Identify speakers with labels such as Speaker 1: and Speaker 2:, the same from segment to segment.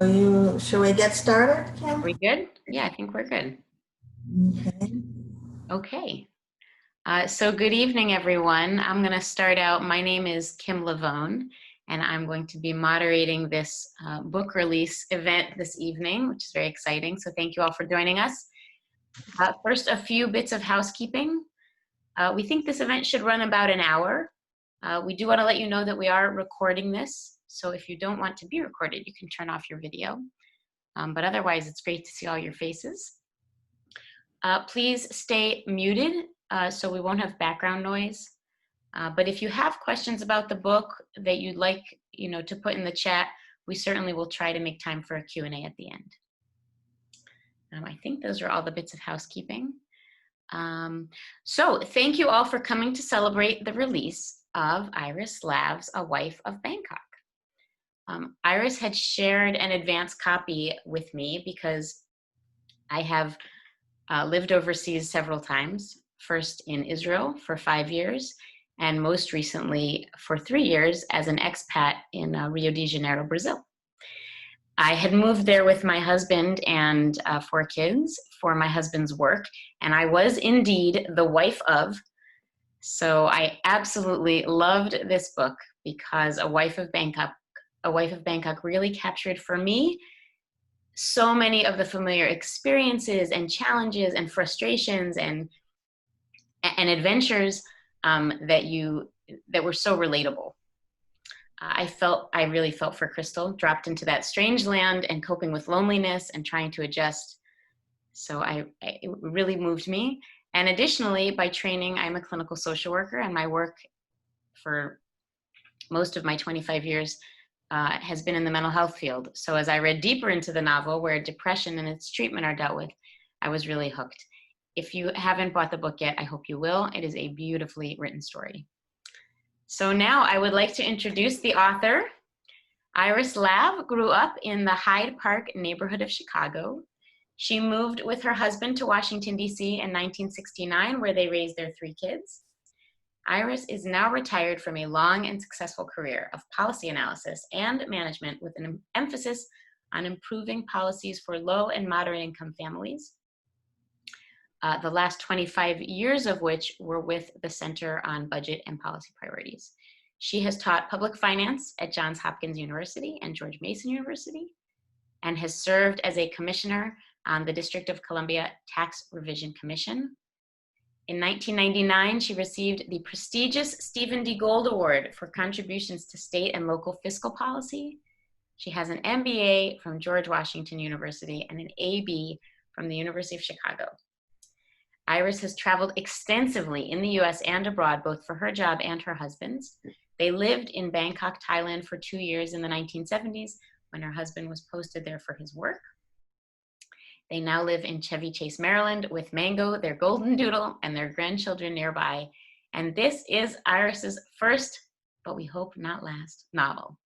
Speaker 1: Shall we get started, Kim?
Speaker 2: We good? Yeah, I think we're good.
Speaker 1: Okay.
Speaker 2: Okay. So good evening, everyone. I'm going to start out. My name is Kim Lavone, and I'm going to be moderating this book release event this evening, which is very exciting. So thank you all for joining us. First, a few bits of housekeeping. We think this event should run about an hour. We do want to let you know that we are recording this. So if you don't want to be recorded, you can turn off your video. But otherwise, it's great to see all your faces. Please stay muted so we won't have background noise. But if you have questions about the book that you'd like to put in the chat, we certainly will try to make time for a Q&A at the end. I think those are all the bits of housekeeping. So thank you all for coming to celebrate the release of Iris Lav's A Wife of Bangkok. Iris had shared an advance copy with me because I have lived overseas several times, first in Israel for 5 years, and most recently for 3 years as an expat in Rio de Janeiro, Brazil. I had moved there with my husband and 4 kids for my husband's work, and I was indeed the wife of. So I absolutely loved this book because A Wife of Bangkok really captured for me so many of the familiar experiences and challenges and frustrations and adventures that were so relatable. I really felt for Crystal, dropped into that strange land and coping with loneliness and trying to adjust. So it really moved me. And additionally, by training, I'm a clinical social worker, and my work for most of my 25 years has been in the mental health field. So as I read deeper into the novel, where depression and its treatment are dealt with, I was really hooked. If you haven't bought the book yet, I hope you will. It is a beautifully written story. So now I would like to introduce the author. Iris Lav grew up in the Hyde Park neighborhood of Chicago. She moved with her husband to Washington, D.C. in 1969, where they raised their 3 kids. Iris is now retired from a long and successful career of policy analysis and management with an emphasis on improving policies for low and moderate income families. The last 25 years of which were with the Center on Budget and Policy Priorities. She has taught public finance at Johns Hopkins University and George Mason University, and has served as a commissioner on the District of Columbia Tax Revision Commission. In 1999, she received the prestigious Stephen D. Gold Award for contributions to state and local fiscal policy. She has an MBA from George Washington University and an AB from the University of Chicago. Iris has traveled extensively in the US and abroad, both for her job and her husband's. They lived in Bangkok, Thailand for 2 years in the 1970s when her husband was posted there for his work. They now live in Chevy Chase, Maryland with Mango, their golden doodle, and their grandchildren nearby. And this is Iris's first, but we hope not last, novel.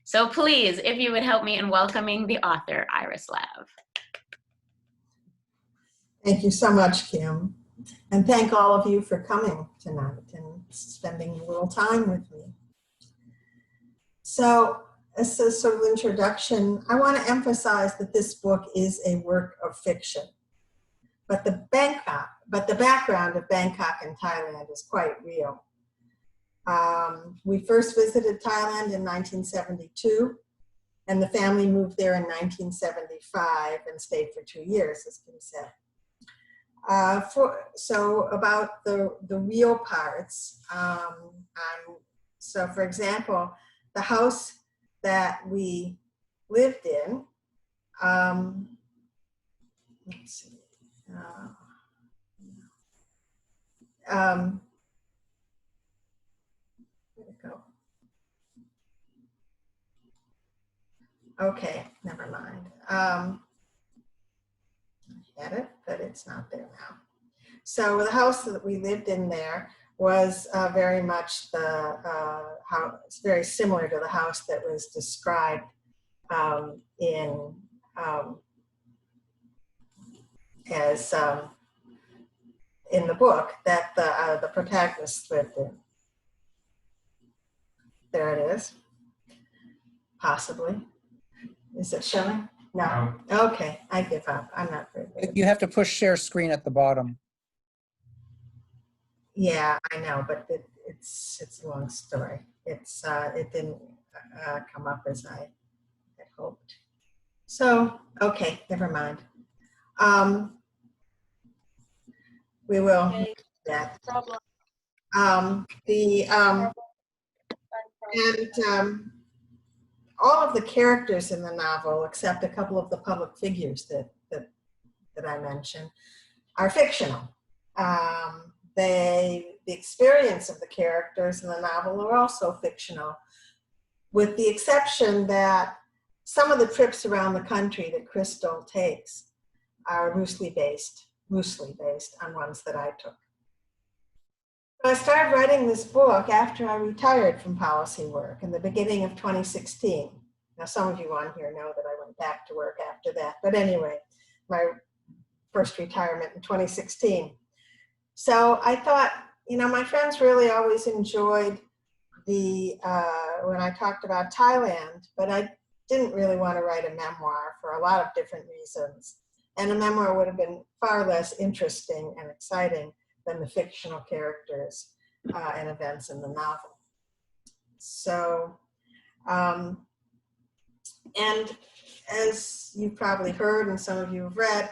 Speaker 2: So please, if you would help me in welcoming the author, Iris Lav.
Speaker 1: Thank you so much, Kim. And thank all of you for coming tonight and spending a little time with me. So, as a sort of introduction, I want to emphasize that this book is a work of fiction. But the background of Bangkok and Thailand is quite real. We first visited Thailand in 1972, and the family moved there in 1975 and stayed for 2 years, as Kim said. So about the real parts, so for example, the house that we lived in, let's see, where'd it go? Okay, never mind. I had it, but it's not there now. So the house that we lived in there was very much it's very similar to the house that was described in the book that the protagonist lived in. There it is, possibly. Is it showing? No. Okay, I give up. I'm not very good.
Speaker 3: You have to push share screen at the bottom.
Speaker 1: Yeah, I know, but it's a long story. It didn't come up as I had hoped. So, okay, never mind. We will do that. All of the characters in the novel, except a couple of the public figures that I mentioned, are fictional. The experience of the characters in the novel are also fictional, with the exception that some of the trips around the country that Crystal takes are loosely based on ones that I took. So I started writing this book after I retired from policy work in the beginning of 2016. Now, some of you on here know that I went back to work after that, but anyway, my first retirement in 2016. So I thought, you know, my friends really always enjoyed when I talked about Thailand, but I didn't really want to write a memoir for a lot of different reasons. And a memoir would have been far less interesting and exciting than the fictional characters and events in the novel. So, and as you've probably heard and some of you have read,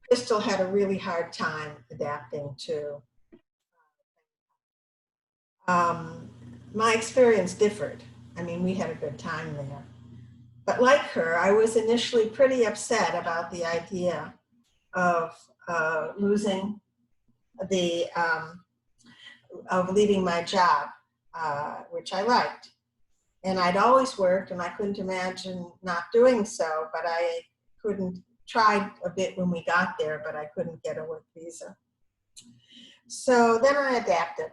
Speaker 1: Crystal had a really hard time adapting to. My experience differed. I mean, we had a good time there. But like her, I was initially pretty upset about the idea of leaving my job, which I liked. And I'd always worked, and I couldn't imagine not doing so, but I tried a bit when we got there, but I couldn't get a work visa. So then I adapted.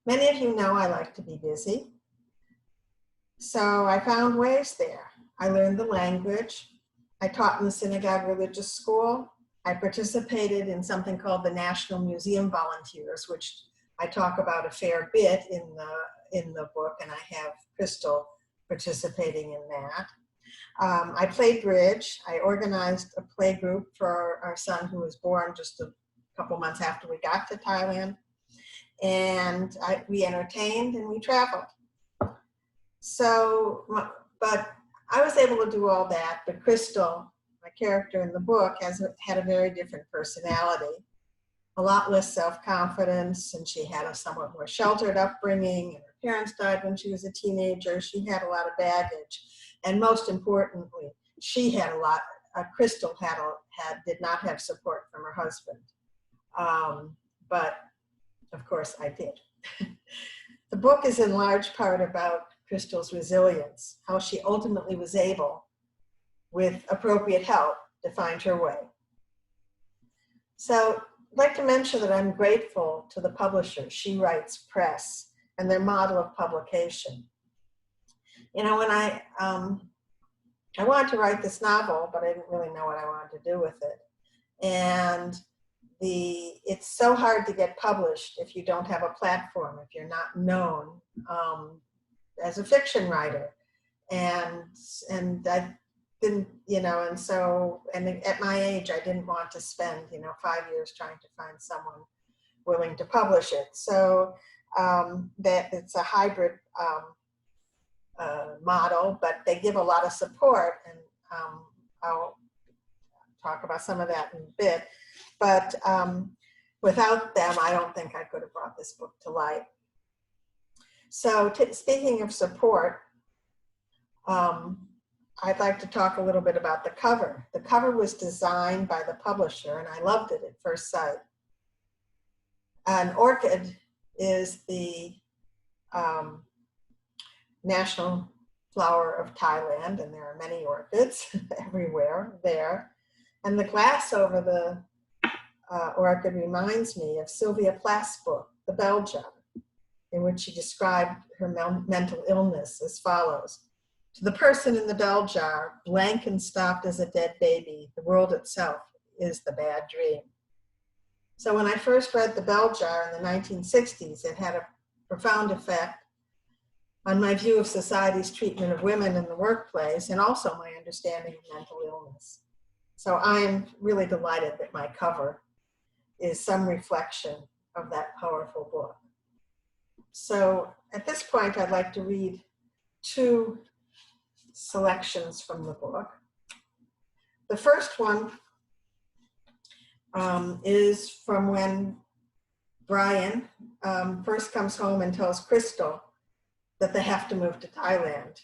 Speaker 1: Many of you know I like to be busy. So I found ways there. I learned the language. I taught in the synagogue religious school. I participated in something called the National Museum Volunteers, which I talk about a fair bit in the book, and I have Crystal participating in that. I played bridge. I organized a play group for our son, who was born just a couple months after we got to Thailand. And we entertained and we traveled. So, but I was able to do all that, but Crystal, my character in the book, had a very different personality, a lot less self-confidence, and she had a somewhat more sheltered upbringing, and her parents died when she was a teenager. She had a lot of baggage, and most importantly, she had a lot, Crystal did not have support from her husband, but of course I did. The book is in large part about Crystal's resilience, how she ultimately was able, with appropriate help, to find her way. So I'd like to mention that I'm grateful to the publisher, She Writes Press, and their model of publication. You know, when I wanted to write this novel, but I didn't really know what I wanted to do with it. And it's so hard to get published if you don't have a platform, if you're not known as a fiction writer. And I didn't, you know, and at my age, I didn't want to spend, 5 years trying to find someone willing to publish it. So that it's a hybrid model, but they give a lot of support, and I'll talk about some of that in a bit. But without them, I don't think I could have brought this book to light. So speaking of support, I'd like to talk a little bit about the cover. The cover was designed by the publisher, and I loved it at first sight. An orchid is the national flower of Thailand, and there are many orchids everywhere there. And the glass over the orchid reminds me of Sylvia Plath's book, The Bell Jar, in which she described her mental illness as follows. To the person in the bell jar, blank and stopped as a dead baby, the world itself is the bad dream. So when I first read The Bell Jar in the 1960s, it had a profound effect on my view of society's treatment of women in the workplace, and also my understanding of mental illness. So I'm really delighted that my cover is some reflection of that powerful book. So at this point, I'd like to read two selections from the book. The first one is from when Brian first comes home and tells Crystal that they have to move to Thailand.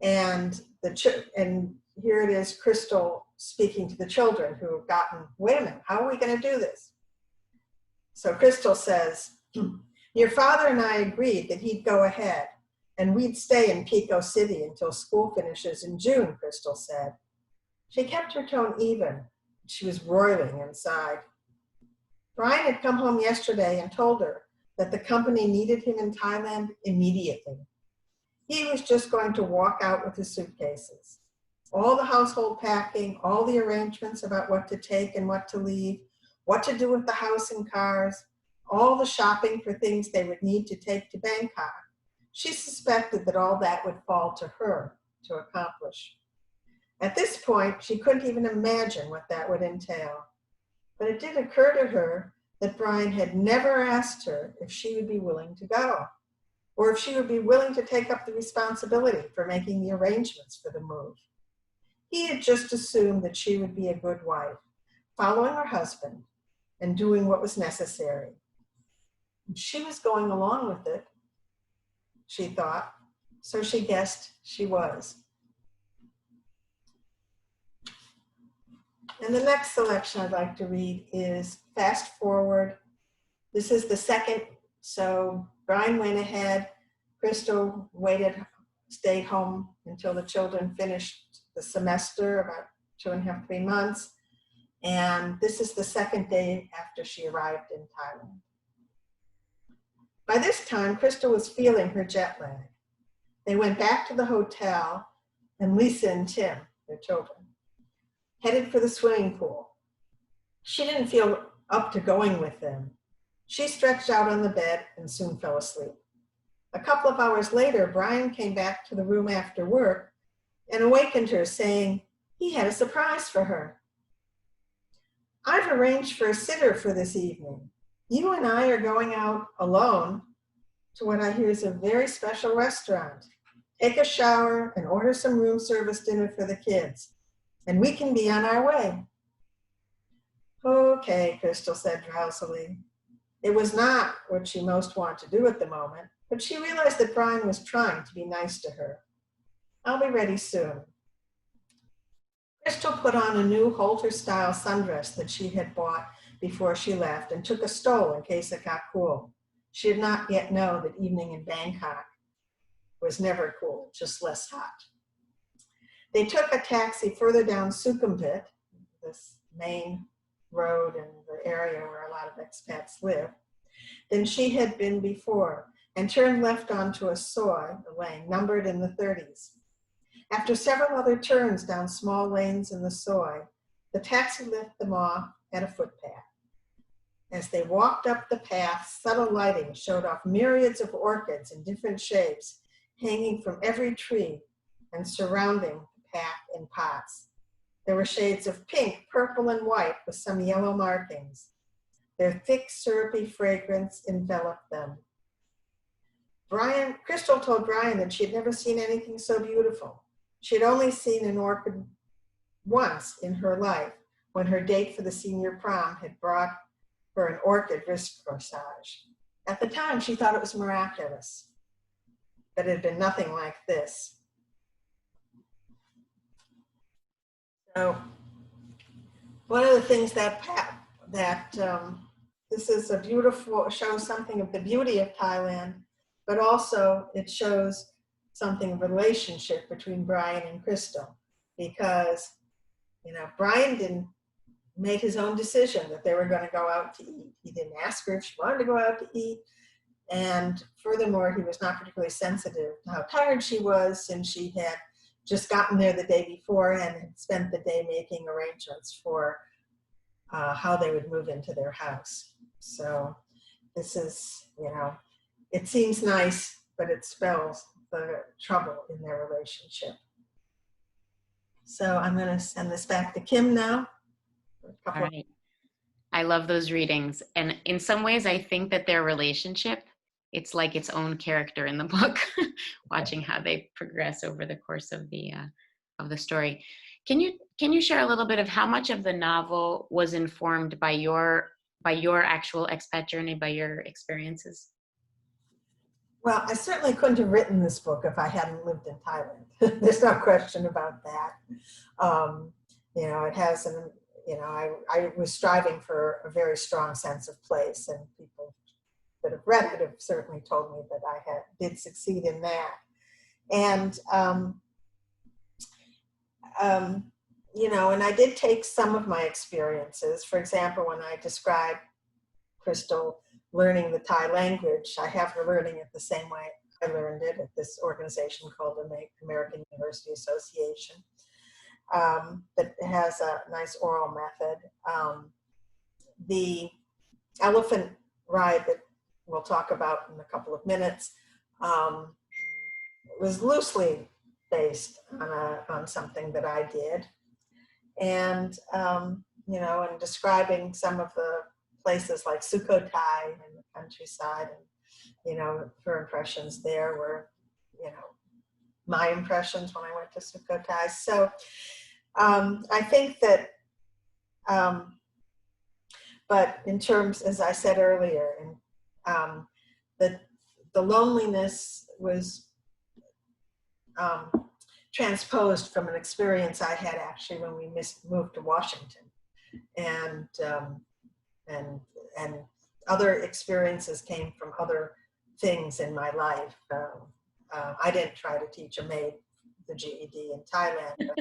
Speaker 1: And here it is, Crystal speaking to the children who have gotten, wait a minute, how are we going to do this? So Crystal says, your father and I agreed that he'd go ahead and we'd stay in Pico City until school finishes in June, Crystal said. She kept her tone even. She was roiling inside. Brian had come home yesterday and told her that the company needed him in Thailand immediately. He was just going to walk out with his suitcases. All the household packing, all the arrangements about what to take and what to leave, what to do with the house and cars, all the shopping for things they would need to take to Bangkok. She suspected that all that would fall to her to accomplish. At this point, she couldn't even imagine what that would entail. But it did occur to her that Brian had never asked her if she would be willing to go, or if she would be willing to take up the responsibility for making the arrangements for the move. He had just assumed that she would be a good wife, following her husband and doing what was necessary. And she was going along with it, she thought, so she guessed she was. And the next selection I'd like to read is Fast Forward. This is the second, so Brian went ahead, Crystal stayed home until the children finished the semester, about 2.5, 3 months. And this is the second day after she arrived in Thailand. By this time, Crystal was feeling her jet lag. They went back to the hotel, and Lisa and Tim, their children, headed for the swimming pool. She didn't feel up to going with them. She stretched out on the bed and soon fell asleep. A couple of hours later, Brian came back to the room after work and awakened her, saying he had a surprise for her. I've arranged for a sitter for this evening. You and I are going out alone to what I hear is a very special restaurant. Take a shower and order some room service dinner for the kids, and we can be on our way. Okay, Crystal said drowsily. It was not what she most wanted to do at the moment, but she realized that Brian was trying to be nice to her. I'll be ready soon. Crystal put on a new halter-style sundress that she had bought before she left and took a stole in case it got cool. She did not yet know that evening in Bangkok was never cool, just less hot. They took a taxi further down Sukhumvit, this main road in the area where a lot of expats live, than she had been before, and turned left onto a lane numbered in the 30s. After several other turns down small lanes in the soy, the taxi left them off at a footpath. As they walked up the path, subtle lighting showed off myriads of orchids in different shapes, hanging from every tree and surrounding the path in pots. There were shades of pink, purple, and white with some yellow markings. Their thick, syrupy fragrance enveloped them. Crystal told Brian that she had never seen anything so beautiful. She had only seen an orchid once in her life, when her date for the senior prom had brought her an orchid wrist corsage. At the time, she thought it was miraculous, but it had been nothing like this. So, one of the things this is a beautiful, shows something of the beauty of Thailand, but also it shows something of a relationship between Brian and Crystal, because, Brian made his own decision that they were going to go out to eat. He didn't ask her if she wanted to go out to eat. And furthermore, he was not particularly sensitive to how tired she was, since she had just gotten there the day before and had spent the day making arrangements for how they would move into their house. So this is, it seems nice, but it spells the trouble in their relationship. So I'm going to send this back to Kim now.
Speaker 2: All right. I love those readings. And in some ways, I think that their relationship, it's like its own character in the book, watching how they progress over the course of the story. Can you share a little bit of how much of the novel was informed by your actual expat journey, by your experiences?
Speaker 1: Well, I certainly couldn't have written this book if I hadn't lived in Thailand. There's no question about that. It has I was striving for a very strong sense of place, and people that have read it have certainly told me that I did succeed in that. And, and I did take some of my experiences. For example, when I described Crystal learning the Thai language, I have her learning it the same way I learned it at this organization called the American University Association, that has a nice oral method. The elephant ride that we'll talk about in a couple of minutes was loosely based on something that I did. And, and describing some of the places like Sukhothai in the countryside, and, her impressions there were, my impressions when I went to Sukhothai. So I think that, but in terms, as I said earlier, the loneliness was transposed from an experience I had actually when we moved to Washington, and other experiences came from other things in my life. I didn't try to teach a maid the GED in Thailand, but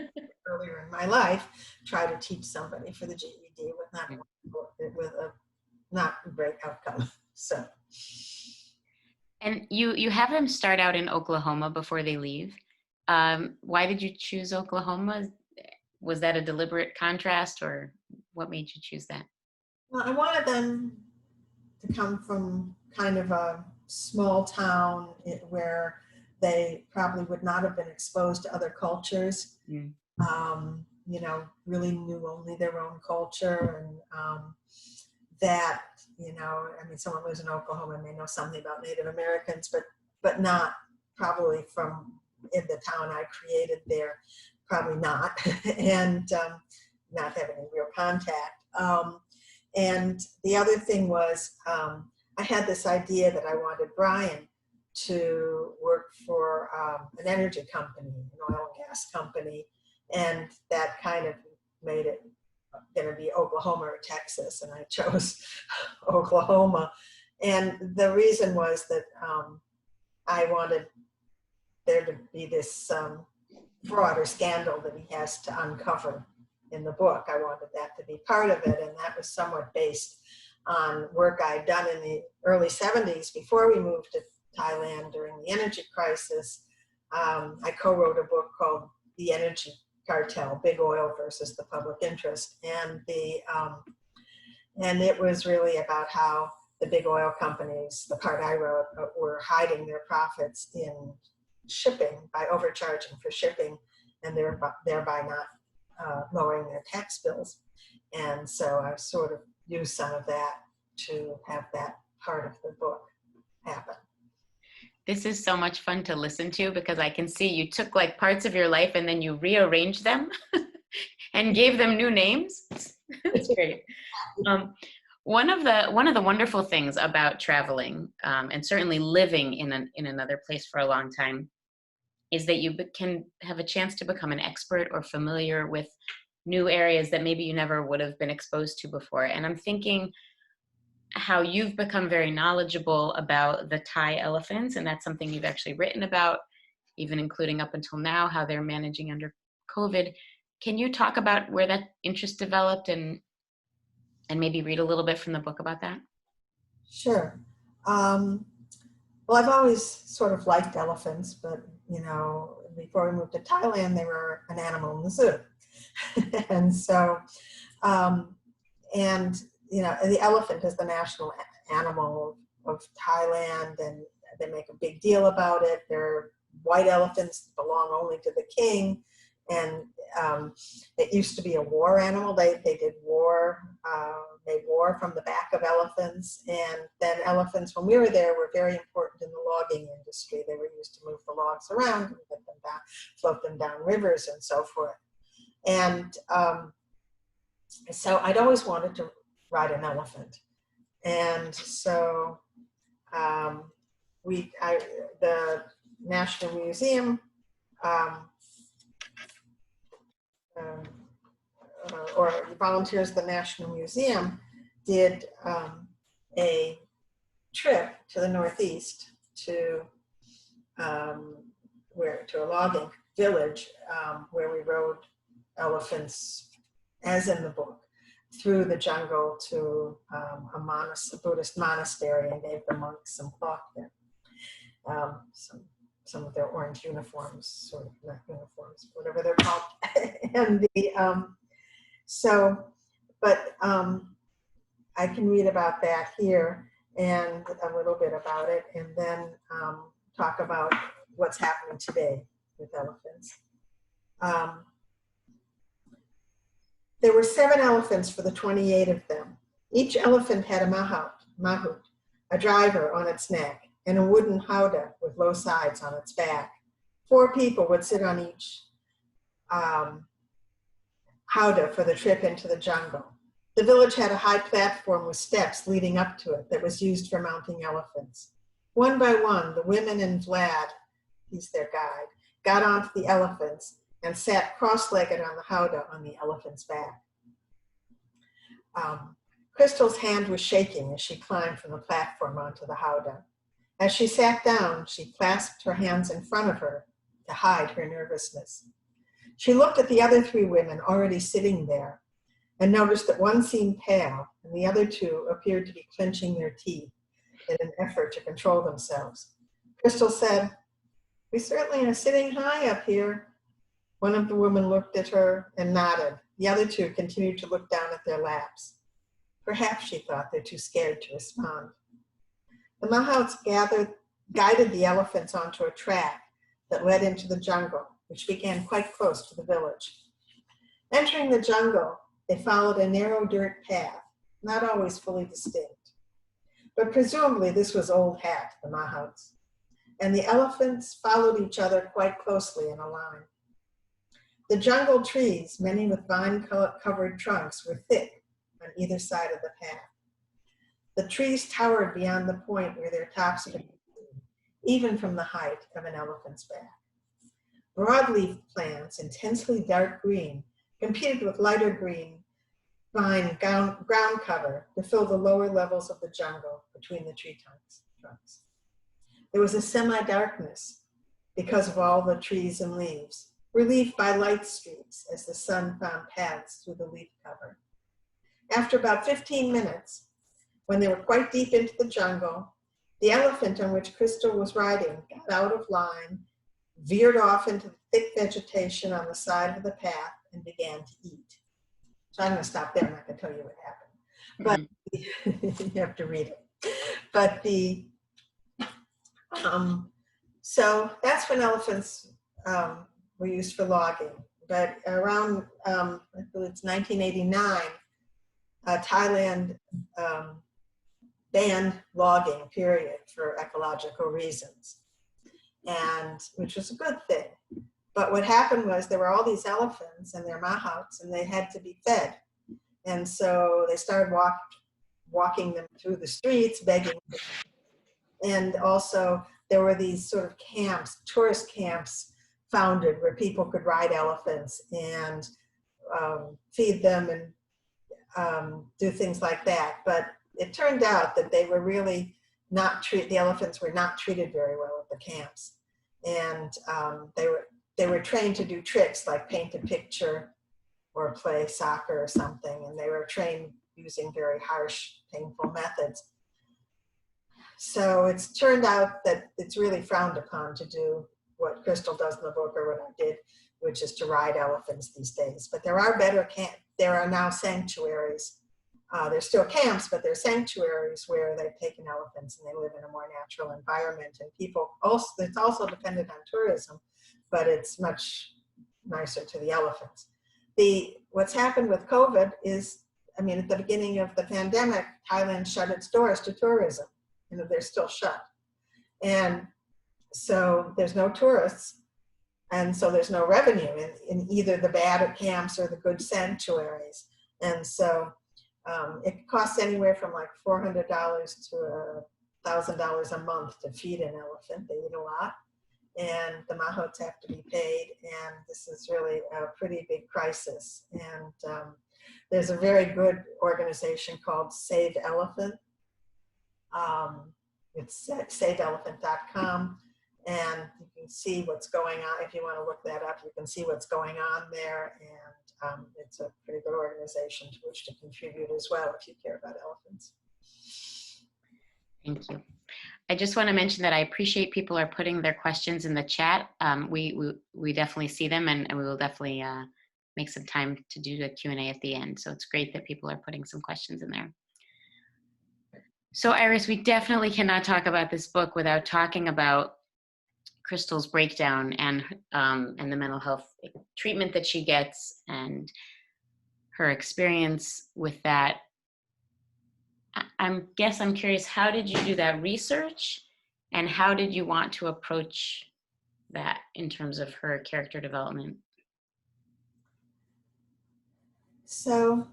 Speaker 1: earlier in my life, try to teach somebody for the GED with a not great outcome. So.
Speaker 2: And you have them start out in Oklahoma before they leave. Why did you choose Oklahoma? Was that a deliberate contrast, or what made you choose that?
Speaker 1: Well, I wanted them to come from kind of a small town where they probably would not have been exposed to other cultures. Really knew only their own culture, and that, someone lives in Oklahoma and may know something about Native Americans, but not probably from in the town I created there, probably not, and not having any real contact. And the other thing was, I had this idea that I wanted Brian to work for an energy company, an oil and gas company, and that kind of made it going to be Oklahoma or Texas, and I chose Oklahoma. And the reason was that I wanted there to be this fraud or scandal that he has to uncover in the book. I wanted that to be part of it, and that was somewhat based on work I'd done in the early 70s before we moved to Thailand during the energy crisis. I co-wrote a book called The Energy Cartel, Big Oil versus the Public Interest, and it was really about how the big oil companies, the part I wrote, were hiding their profits in shipping by overcharging for shipping, and thereby not lowering their tax bills. And so I sort of used some of that to have that part of the book happen.
Speaker 2: This is so much fun to listen to, because I can see you took like parts of your life and then you rearranged them and gave them new names. It's great. One of the wonderful things about traveling, and certainly living in another place for a long time, is that you can have a chance to become an expert or familiar with new areas that maybe you never would have been exposed to before. And I'm thinking how you've become very knowledgeable about the Thai elephants, and that's something you've actually written about, even including up until now, how they're managing under COVID. Can you talk about where that interest developed, and maybe read a little bit from the book about that?
Speaker 1: Sure. Well, I've always sort of liked elephants, but, before we moved to Thailand, they were an animal in the zoo. And so, the elephant is the national animal of Thailand, and they make a big deal about it. There are white elephants belong only to the king. And it used to be a war animal. They did war, made war from the back of elephants. And then elephants, when we were there, were very important in the logging industry. They were used to move the logs around and get them down, float them down rivers and so forth. And so I'd always wanted to ride an elephant. And so the National Museum or volunteers at the National Museum did a trip to the Northeast to to a logging village where we rode elephants, as in the book, through the jungle to a Buddhist monastery, and gave the monks some cloth there. Some of their orange uniforms, sort of, not uniforms, whatever they're called. And I can read about that here and a little bit about it, and then talk about what's happening today with elephants. There were 7 elephants for the 28 of them. Each elephant had a mahout, a driver on its neck, and a wooden howdah with low sides on its back. 4 people would sit on each howdah for the trip into the jungle. The village had a high platform with steps leading up to it that was used for mounting elephants. One by one, the women and Vlad, he's their guide, got onto the elephants and sat cross-legged on the howdah on the elephant's back. Crystal's hand was shaking as she climbed from the platform onto the howdah. As she sat down, she clasped her hands in front of her to hide her nervousness. She looked at the other 3 women already sitting there and noticed that one seemed pale and the other 2 appeared to be clenching their teeth in an effort to control themselves. Crystal said, "We certainly are sitting high up here." One of the women looked at her and nodded. The other 2 continued to look down at their laps. Perhaps, she thought, they're too scared to respond. The mahouts guided the elephants onto a track that led into the jungle, which began quite close to the village. Entering the jungle, they followed a narrow dirt path, not always fully distinct. But presumably this was Old Hat, the mahouts, and the elephants followed each other quite closely in a line. The jungle trees, many with vine-covered trunks, were thick on either side of the path. The trees towered beyond the point where their tops could be seen, even from the height of an elephant's back. Broadleaf plants, intensely dark green, competed with lighter green vine ground cover to fill the lower levels of the jungle between the tree trunks. There was a semi-darkness because of all the trees and leaves, relieved by light streaks as the sun found paths through the leaf cover. After about 15 minutes, when they were quite deep into the jungle, the elephant on which Crystal was riding got out of line, veered off into the thick vegetation on the side of the path, and began to eat. So I'm going to stop there. I'm not going to tell you what happened, but you have to read it. But so that's when elephants were used for logging. But around, I believe it's 1989, Thailand banned logging, period, for ecological reasons, and which was a good thing. But what happened was there were all these elephants and their mahouts, and they had to be fed. And so they started walking them through the streets, begging them. And also there were these sort of camps, tourist camps founded where people could ride elephants and feed them and do things like that. But it turned out that they were really the elephants were not treated very well at the camps. And they were trained to do tricks like paint a picture or play soccer or something. And they were trained using very harsh, painful methods. So it's turned out that it's really frowned upon to do what Crystal does in the book, or what I did, which is to ride elephants these days. But there are there are now sanctuaries They're still camps, but they're sanctuaries where they've taken elephants and they live in a more natural environment. And people also, it's also dependent on tourism, but it's much nicer to the elephants. What's happened with COVID is, I mean, at the beginning of the pandemic, Thailand shut its doors to tourism. You know, they're still shut. And so there's no tourists. And so there's no revenue in either the bad camps or the good sanctuaries. And so it costs anywhere from like $400 to $1,000 a month to feed an elephant. They eat a lot. And the mahots have to be paid. And this is really a pretty big crisis. And there's a very good organization called Save Elephant. It's at saveelephant.com. And you can see what's going on. If you want to look that up, you can see what's going on there. And it's a pretty good organization to which to contribute as well if you care about elephants.
Speaker 2: Thank you. I just want to mention that I appreciate people are putting their questions in the chat. We definitely see them, and we will definitely make some time to do the Q&A at the end. So it's great that people are putting some questions in there. So Iris, we definitely cannot talk about this book without talking about Crystal's breakdown and the mental health treatment that she gets and her experience with that. I'm curious, how did you do that research, and how did you want to approach that in terms of her character development?
Speaker 1: So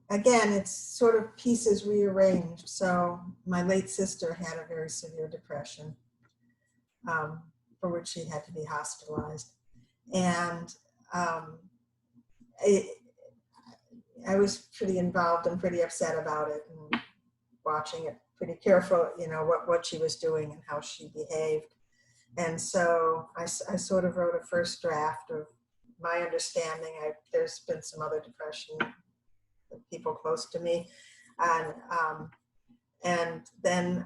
Speaker 1: again, it's sort of pieces rearranged. So my late sister had a very severe depression, for which she had to be hospitalized. And I was pretty involved and pretty upset about it, and watching it pretty careful, you know, what she was doing and how she behaved. And so I sort of wrote a first draft of my understanding. There's been some other depression, people close to me. And then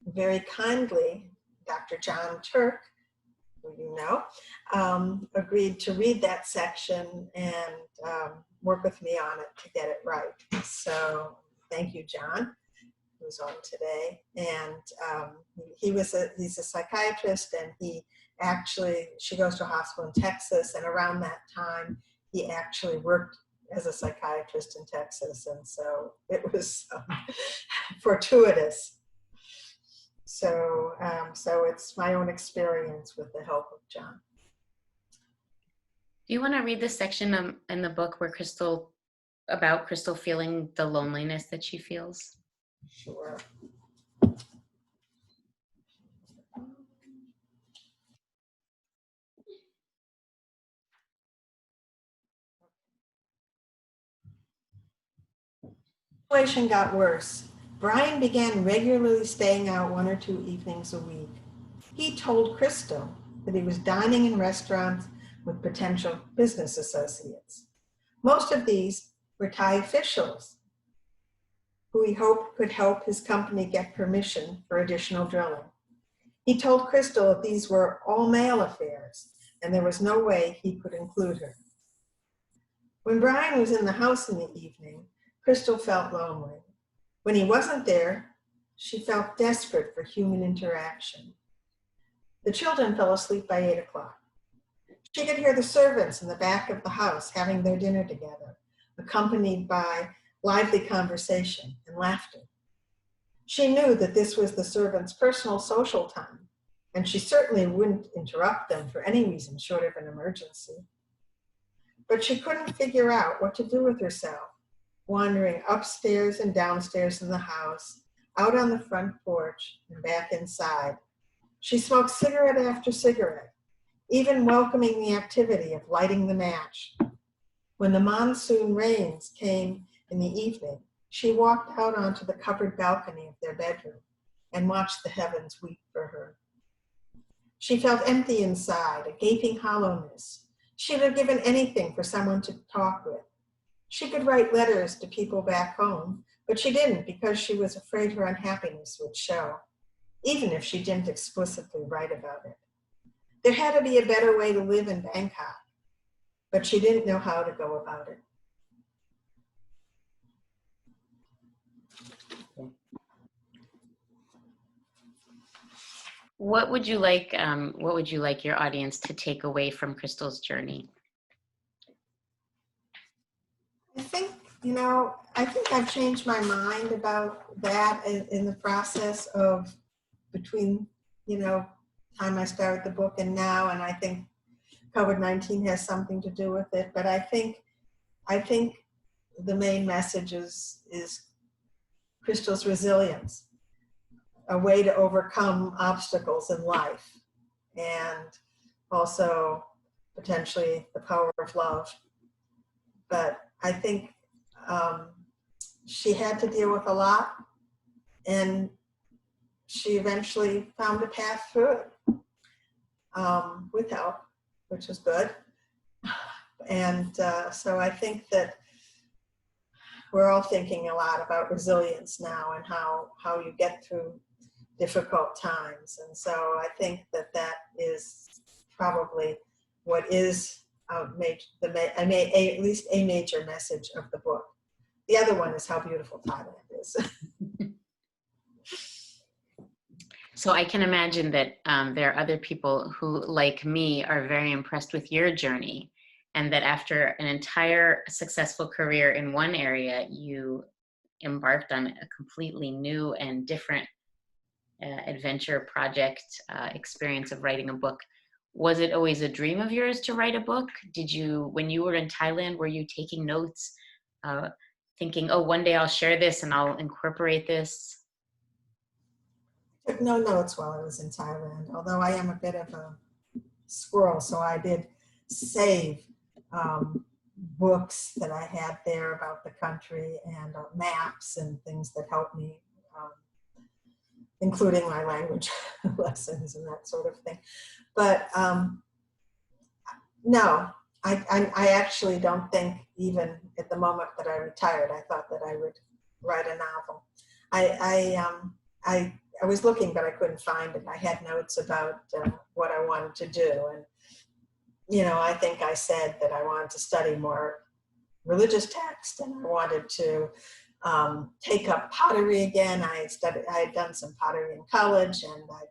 Speaker 1: very kindly, Dr. John Turk, who you know, agreed to read that section and work with me on it to get it right. So thank you, John, who's on today. And he's a psychiatrist, and she goes to a hospital in Texas, and around that time, he actually worked as a psychiatrist in Texas. And so it was fortuitous. So it's my own experience with the help of John.
Speaker 2: Do you want to read the section in the book where Crystal feeling the loneliness that she feels?
Speaker 1: Sure. The situation got worse. Brian began regularly staying out 1 or 2 evenings a week. He told Crystal that he was dining in restaurants with potential business associates. Most of these were Thai officials who he hoped could help his company get permission for additional drilling. He told Crystal that these were all male affairs, and there was no way he could include her. When Brian was in the house in the evening, Crystal felt lonely. When he wasn't there, she felt desperate for human interaction. The children fell asleep by 8 o'clock. She could hear the servants in the back of the house having their dinner together, accompanied by lively conversation and laughter. She knew that this was the servants' personal social time, and she certainly wouldn't interrupt them for any reason short of an emergency. But she couldn't figure out what to do with herself, wandering upstairs and downstairs in the house, out on the front porch and back inside. She smoked cigarette after cigarette, even welcoming the activity of lighting the match. When the monsoon rains came in the evening, she walked out onto the covered balcony of their bedroom and watched the heavens weep for her. She felt empty inside, a gaping hollowness. She would have given anything for someone to talk with. She could write letters to people back home, but she didn't because she was afraid her unhappiness would show, even if she didn't explicitly write about it. There had to be a better way to live in Bangkok, but she didn't know how to go about it.
Speaker 2: What would you like your audience to take away from Crystal's journey?
Speaker 1: I think, I think I've changed my mind about that in the process of between, time I started the book and now, and I think COVID-19 has something to do with it. But I think the main message is Crystal's resilience, a way to overcome obstacles in life, and also potentially the power of love. But I think she had to deal with a lot, and she eventually found a path through it with help, which was good. And so I think that we're all thinking a lot about resilience now and how you get through difficult times. And so I think that is probably what is at least a major message of the book. The other one is how beautiful Thailand is.
Speaker 2: So I can imagine that there are other people who, like me, are very impressed with your journey, and that after an entire successful career in one area, you embarked on a completely new and different adventure project experience of writing a book. Was it always a dream of yours to write a book? Did you, when you were in Thailand, were you taking notes, thinking, oh, one day I'll share this and I'll incorporate this?
Speaker 1: I took no notes while I was in Thailand, although I am a bit of a squirrel, so I did save books that I had there about the country and maps and things that helped me, including my language lessons and that sort of thing. But no, I actually don't think, even at the moment that I retired, I thought that I would write a novel. I was looking, but I couldn't find it. I had notes about what I wanted to do. And, I think I said that I wanted to study more religious text, and I wanted to take up pottery again. I had done some pottery in college, and I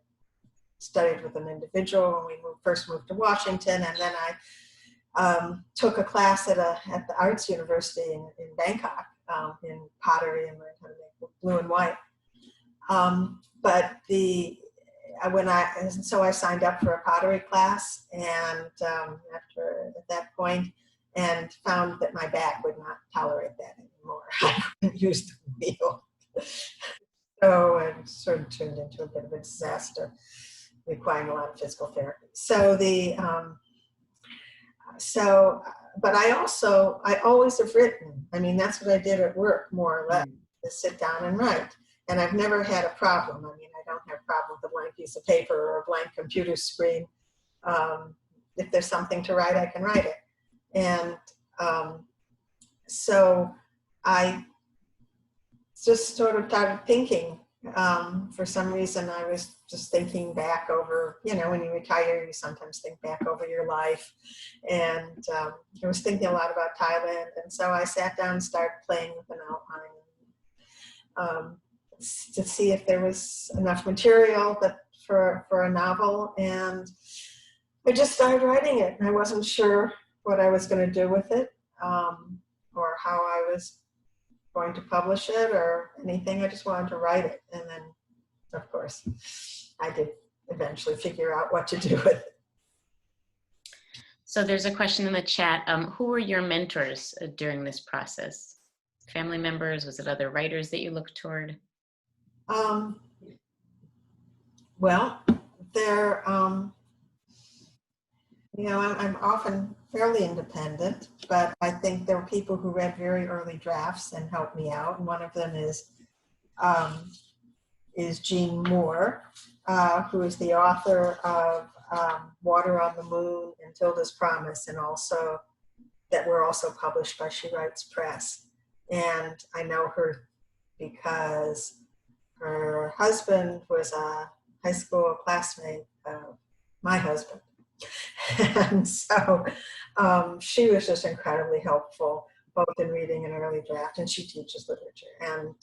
Speaker 1: studied with an individual when we first moved to Washington. And then I took a class at the Arts University in Bangkok in pottery, and learned how to make blue and white. So I signed up for a pottery class, and at that point, and found that my back would not tolerate that anymore. I couldn't use the wheel. So it sort of turned into a bit of a disaster, requiring a lot of physical therapy. But I always have written. I mean, that's what I did at work, more or less, to sit down and write. And I've never had a problem. I mean, I don't have a problem with a blank piece of paper or a blank computer screen. If there's something to write, I can write it. And so I just sort of started thinking, for some reason I was just thinking back over, when you retire, you sometimes think back over your life. And I was thinking a lot about Thailand. And so I sat down and started playing with an outline to see if there was enough material for a novel. And I just started writing it. And I wasn't sure what I was going to do with it, or how I was going to publish it or anything. I just wanted to write it. And then, of course, I did eventually figure out what to do with it.
Speaker 2: So there's a question in the chat. Who were your mentors during this process? Family members? Was it other writers that you looked toward?
Speaker 1: Well, I'm often fairly independent, but I think there were people who read very early drafts and helped me out. And one of them is Jean Moore, who is the author of Water on the Moon and Tilda's Promise, and also that were also published by She Writes Press. And I know her because her husband was a high school classmate of my husband. And so she was just incredibly helpful, both in reading an early draft, and she teaches literature. And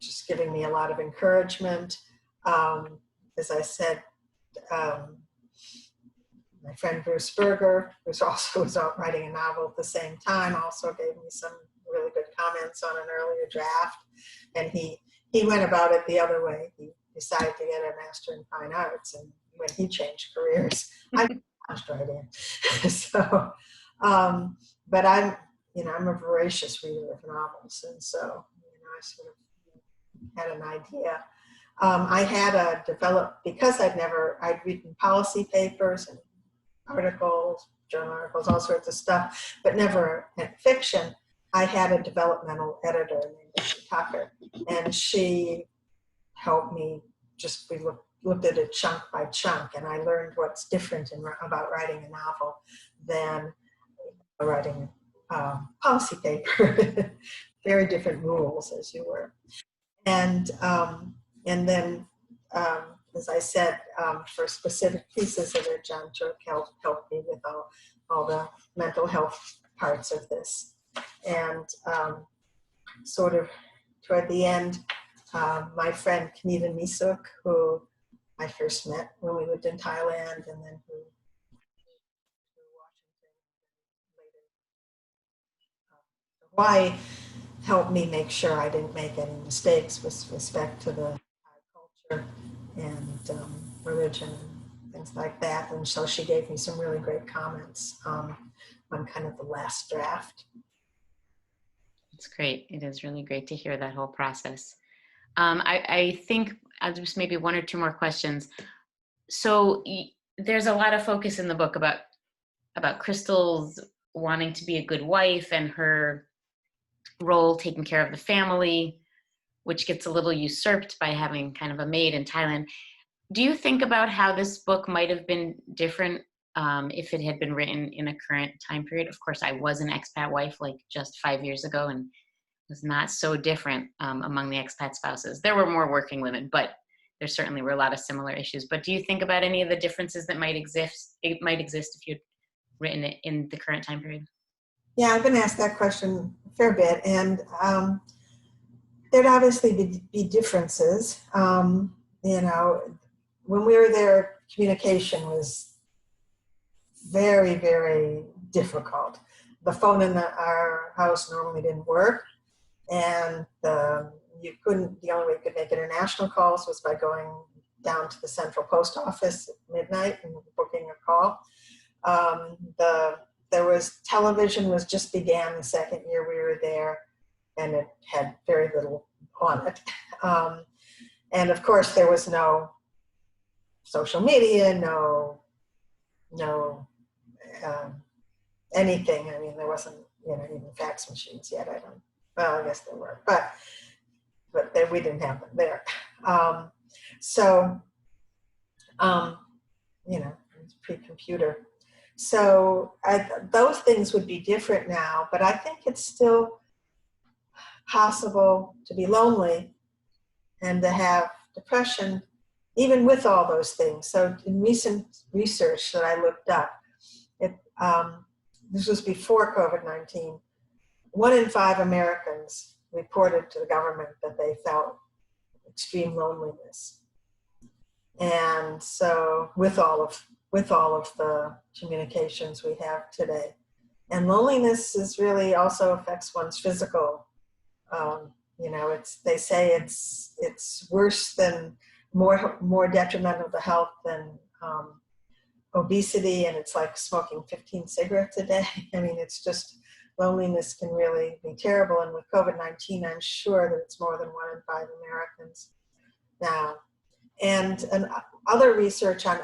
Speaker 1: just giving me a lot of encouragement. As I said, my friend Bruce Berger, who's also was out writing a novel at the same time, also gave me some really good comments on an earlier draft. And he went about it the other way. He decided to get a Master in Fine Arts, and when he changed careers, I launched right in. So, but I'm a voracious reader of novels, and so I sort of had an idea. I had because I'd written policy papers and articles, journal articles, all sorts of stuff, but never had fiction. I had a developmental editor named Becky Tucker, and she helped me. We looked at it chunk by chunk, and I learned what's different about writing a novel than writing a policy paper. Very different rules, as you were. And then, as I said, for specific pieces of it, John Turk helped me with all the mental health parts of this. And sort of toward the end, my friend Kanita Misuk, who I first met when we lived in Thailand, and then who Washington, and later Hawaii, helped me make sure I didn't make any mistakes with respect to the culture and religion and things like that. And so she gave me some really great comments on kind of the last draft.
Speaker 2: It's great. It is really great to hear that whole process. I think I'll just maybe one or two more questions. So there's a lot of focus in the book about Crystal's wanting to be a good wife and her role taking care of the family, which gets a little usurped by having kind of a maid in Thailand. Do you think about how this book might have been different if it had been written in a current time period? Of course, I was an expat wife like just 5 years ago, and was not so different among the expat spouses. There were more working women, but there certainly were a lot of similar issues. But do you think about any of the differences that might exist if you'd written it in the current time period?
Speaker 1: Yeah, I've been asked that question a fair bit, and there'd obviously be differences. When we were there, communication was very, very difficult. The phone in our house normally didn't work, and the only way you could make international calls was by going down to the central post office at midnight and booking a call. Television was just began the second year we were there, and it had very little on it. And of course, there was no social media, no anything. I mean, there wasn't, even fax machines yet. I guess there were, but we didn't have them there. It's pre-computer. So those things would be different now, but I think it's still possible to be lonely and to have depression, even with all those things. So in recent research that I looked up, this was before COVID-19, 1 in 5 Americans reported to the government that they felt extreme loneliness. And so with all of the communications we have today. And loneliness really also affects one's physical. They say it's worse than more detrimental to health than obesity, and it's like smoking 15 cigarettes a day. I mean, it's just, loneliness can really be terrible. And with COVID-19, I'm sure that it's more than 1 in 5 Americans now. And other research on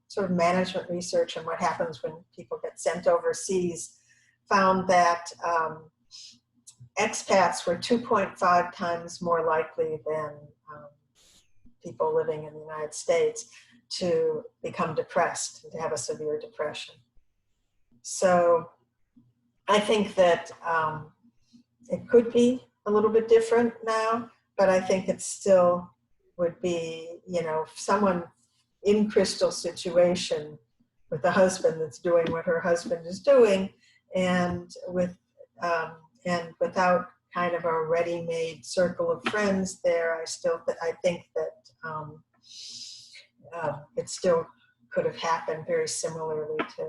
Speaker 1: sort of management research and what happens when people get sent overseas found that expats were 2.5 times more likely than people living in the United States to become depressed, to have a severe depression. So I think that it could be a little bit different now, but I think it still would be, someone in Crystal's situation with a husband that's doing what her husband is doing, and without kind of a ready-made circle of friends there. I think that it still could have happened very similarly to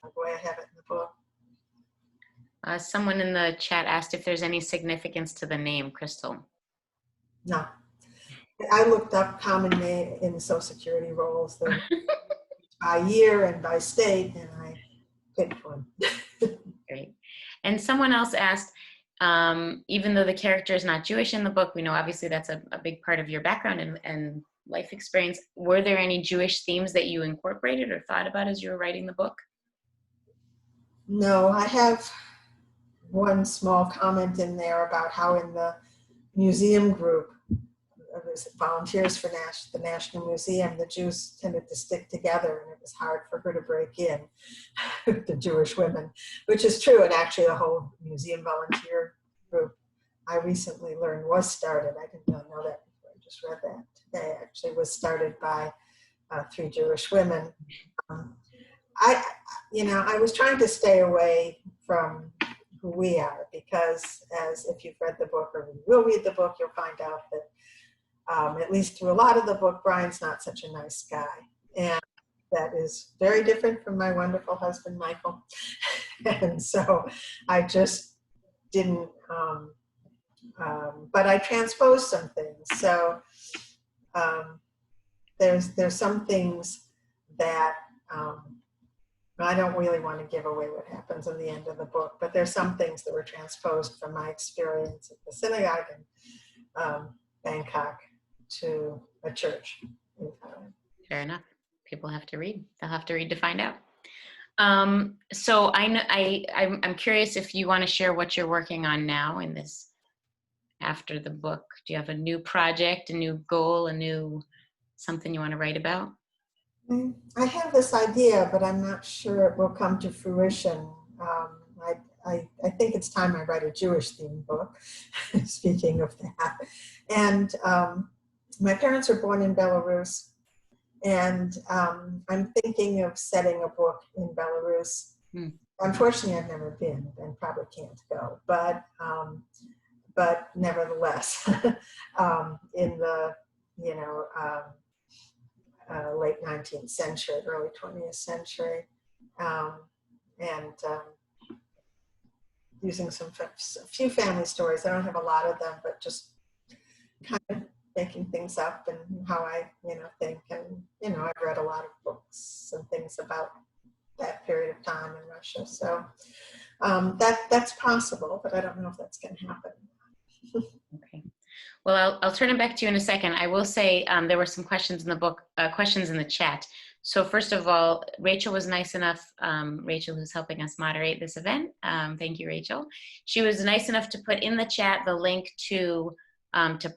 Speaker 1: the way I have it in the book.
Speaker 2: Someone in the chat asked if there's any significance to the name Crystal.
Speaker 1: No. I looked up common name in the Social Security rolls by year and by state, and I picked one.
Speaker 2: Great. And someone else asked, even though the character is not Jewish in the book, we know obviously that's a big part of your background and life experience. Were there any Jewish themes that you incorporated or thought about as you were writing the book?
Speaker 1: No, I have one small comment in there about how in the museum group, volunteers for the National Museum, the Jews tended to stick together, and it was hard for her to break in, the Jewish women, which is true. And actually the whole museum volunteer group, I recently learned, was started. I didn't know that before. I just read that today. Actually was started by 3 Jewish women. I was trying to stay away from who we are, because as if you've read the book or you will read the book, you'll find out that at least through a lot of the book, Brian's not such a nice guy. And that is very different from my wonderful husband, Michael. And so I just didn't, but I transposed some things. So there's some things that I don't really want to give away what happens in the end of the book, but there's some things that were transposed from my experience at the synagogue in Bangkok to a church in Thailand.
Speaker 2: Fair enough. People have to read. They'll have to read to find out. So I'm curious if you want to share what you're working on now in this after the book. Do you have a new project, a new goal, something you want to write about?
Speaker 1: I have this idea, but I'm not sure it will come to fruition. I think it's time I write a Jewish themed book, speaking of that. And my parents were born in Belarus, and I'm thinking of setting a book in Belarus. Unfortunately, I've never been and probably can't go, but nevertheless, in the, late 19th century, early 20th century, and using a few family stories. I don't have a lot of them, but just kind of making things up and how I, think. And, I've read a lot of books and things about that period of time in Russia. So that's possible, but I don't know if that's going to happen.
Speaker 2: Okay. Well, I'll turn it back to you in a second. I will say there were some questions in the book, questions in the chat. So first of all, Rachel was nice enough, Rachel who's helping us moderate this event. Thank you, Rachel. She was nice enough to put in the chat the link to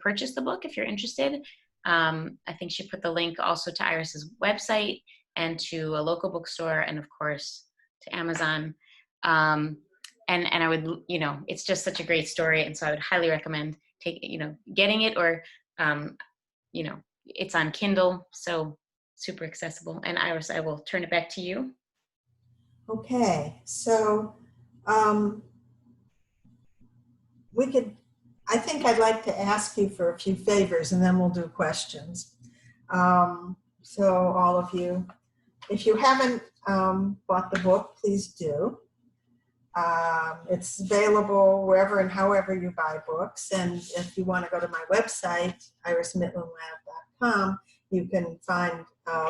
Speaker 2: purchase the book if you're interested. I think she put the link also to Iris's website and to a local bookstore and of course to Amazon. And I would, it's just such a great story. And so I would highly recommend getting it, or, it's on Kindle, so super accessible. And Iris, I will turn it back to you.
Speaker 1: Okay, so I think I'd like to ask you for a few favors and then we'll do questions. So all of you, if you haven't bought the book, please do. It's available wherever and however you buy books. And if you want to go to my website, irismitlandlab.com, you can find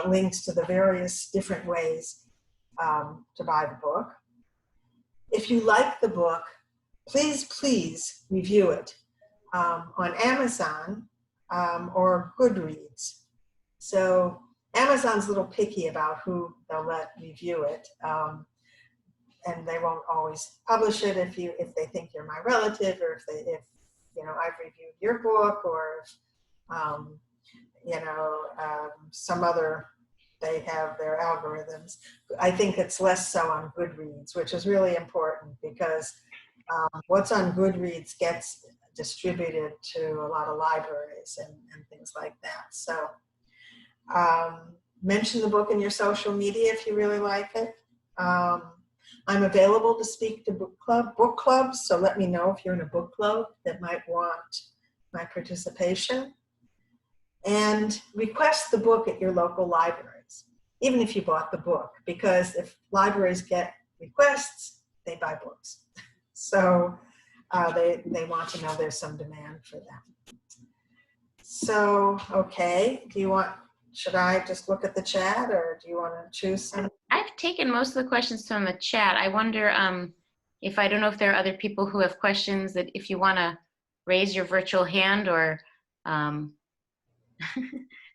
Speaker 1: links to the various different ways to buy the book. If you like the book, please review it on Amazon or Goodreads. So Amazon's a little picky about who they'll let review it. And they won't always publish it if they think you're my relative, or if I've reviewed your book, or some other, they have their algorithms. I think it's less so on Goodreads, which is really important because what's on Goodreads gets distributed to a lot of libraries and things like that. So mention the book in your social media if you really like it. I'm available to speak to book clubs, so let me know if you're in a book club that might want my participation. And request the book at your local libraries, even if you bought the book, because if libraries get requests, they buy books. So they want to know there's some demand for them. So, okay, should I just look at the chat, or do you want to choose some?
Speaker 2: I've taken most of the questions from the chat. I wonder if, I don't know if there are other people who have questions, that if you want to raise your virtual hand, or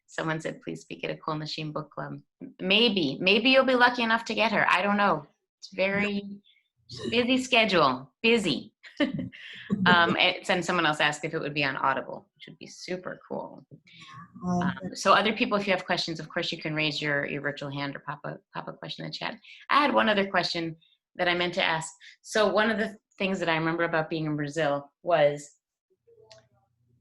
Speaker 2: someone said, please speak at a Coal Machine Book Club. Maybe you'll be lucky enough to get her. I don't know. It's very busy schedule, busy. And someone else asked if it would be on Audible, which would be super cool. So other people, if you have questions, of course you can raise your virtual hand or pop a question in the chat. I had one other question that I meant to ask. So one of the things that I remember about being in Brazil was